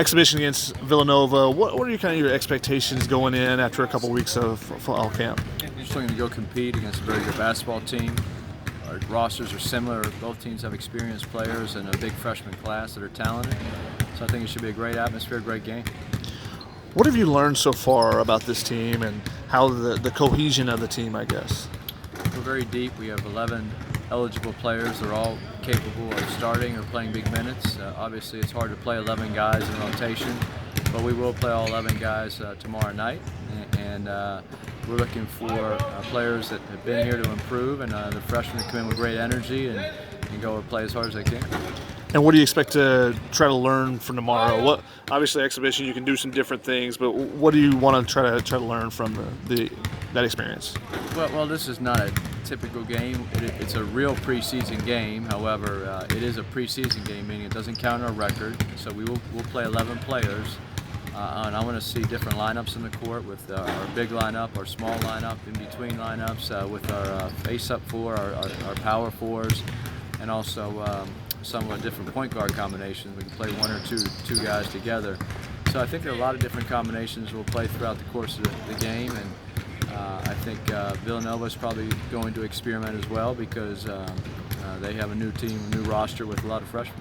exhibition against Villanova. What are your expectations going in after a couple weeks of fall camp? Just looking to go compete against a very good basketball team. Our rosters are similar. Both teams have experienced players and a big freshman class that are talented. So I think it should be a great atmosphere, a great game. What have you learned so far about this team and how the cohesion of the team, I guess? We're very deep. We have 11 eligible players. They're all capable of starting or playing big minutes. Obviously, it's hard to play 11 guys in rotation, but we will play all 11 guys tomorrow night. And we're looking for players that have been here to improve, and the freshmen come in with great energy and go and play as hard as they can. And what do you expect to try to learn from tomorrow? Obviously, exhibition, you can do some different things, but what do you want to try to learn from that experience? Well, this is not a typical game. It's a real preseason game. However, it is a preseason game, meaning it doesn't count our record. So we'll play 11 players, and I want to see different lineups in the court with our big lineup, our small lineup, in between lineups, with our face-up four, our power fours, and also somewhat different point guard combinations. We can play one or two guys together. So I think there are a lot of different combinations we'll play throughout the course of the game, and I think Villanova is probably going to experiment as well because they have a new team, a new roster with a lot of freshmen.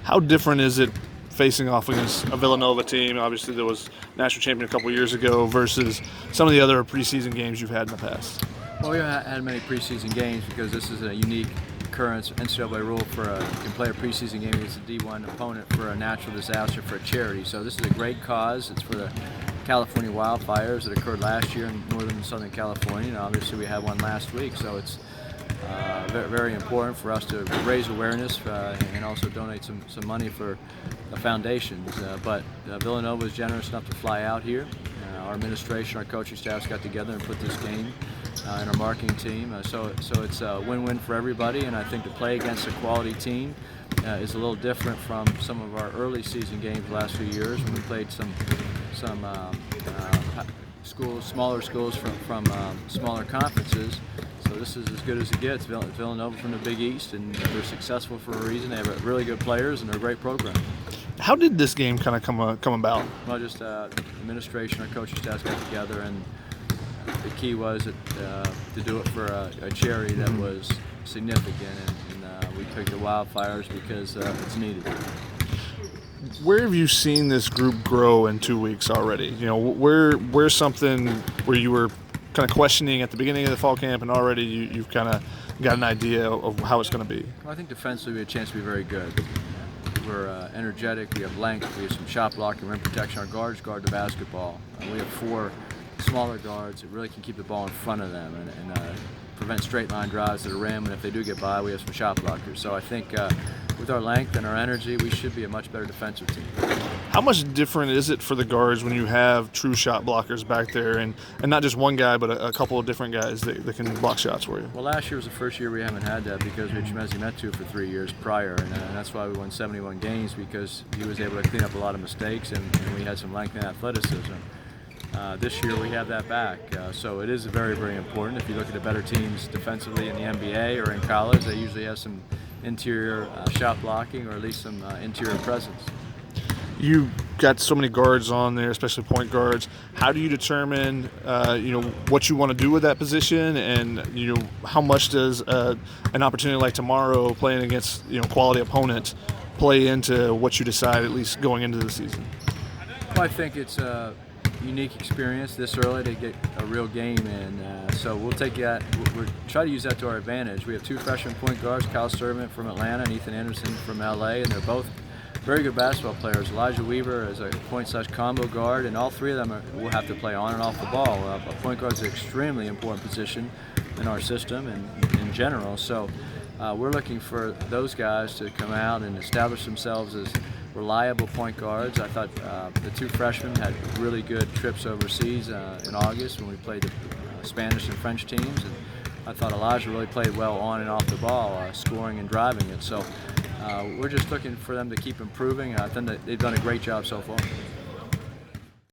How different is it facing off against a Villanova team? Obviously, there was national champion a couple years ago versus some of the other preseason games you've had in the past. Well, we haven't had many preseason games because this is a unique occurrence. NCAA rule for you can play a preseason game against a D1 opponent for a natural disaster for a charity. So this is a great cause. It's for the California wildfires that occurred last year in northern and southern California, and obviously we had one last week. So it's very, very important for us to raise awareness and also donate some money for the foundations. But Villanova was generous enough to fly out here. Our administration, our coaching staffs got together and put this game in our marketing team. So it's a win-win for everybody, and I think to play against a quality team is a little different from some of our early season games the last few years when we played some schools, smaller schools from smaller conferences. So this is as good as it gets. Villanova from the Big East, and they're successful for a reason. They have really good players, and they're a great program. How did this game kind of come about? Well, just administration, our coaching staff got together, and the key was to do it for a charity that was significant, and we picked the wildfires because it's needed. Where have you seen this group grow in 2 weeks already? You know, where's something where you were kind of questioning at the beginning of the fall camp, and already you've kind of got an idea of how it's going to be? Well, I think defensively we have a chance to be very good. We're energetic, we have length, we have some shot blocking, rim protection. Our guards guard the basketball. We have 4 smaller guards that really can keep the ball in front of them and prevent straight line drives to the rim, and if they do get by, we have some shot blockers. So I think with our length and our energy, we should be a much better defensive team. How much different is it for the guards when you have true shot blockers back there, and not just one guy, but a couple of different guys that can block shots for you? Well, last year was the first year we haven't had that because we had Chemezi Metu for 3 years prior, and that's why we won 71 games, because he was able to clean up a lot of mistakes, and we had some length and athleticism. This year we have that back, so it is very, very important. If you look at the better teams defensively in the NBA or in college, they usually have some interior shot blocking, or at least some interior presence. You got so many guards on there, especially point guards. How do you determine, what you want to do with that position, and how much does an opportunity like tomorrow, playing against quality opponents, play into what you decide, at least going into the season? Well, I think it's a unique experience this early to get a real game in, so we'll take that. We'll try to use that to our advantage. We have 2 freshman point guards, Kyle Servant from Atlanta and Ethan Anderson from LA, and they're both very good basketball players. Elijah Weaver is a point/combo guard, and all 3 of them will have to play on and off the ball. A point guard is an extremely important position in our system and in general, so we're looking for those guys to come out and establish themselves as reliable point guards. I thought the 2 freshmen had really good trips overseas in August when we played the Spanish and French teams, and I thought Elijah really played well on and off the ball, scoring and driving it. So we're just looking for them to keep improving. I think that they've done a great job so far.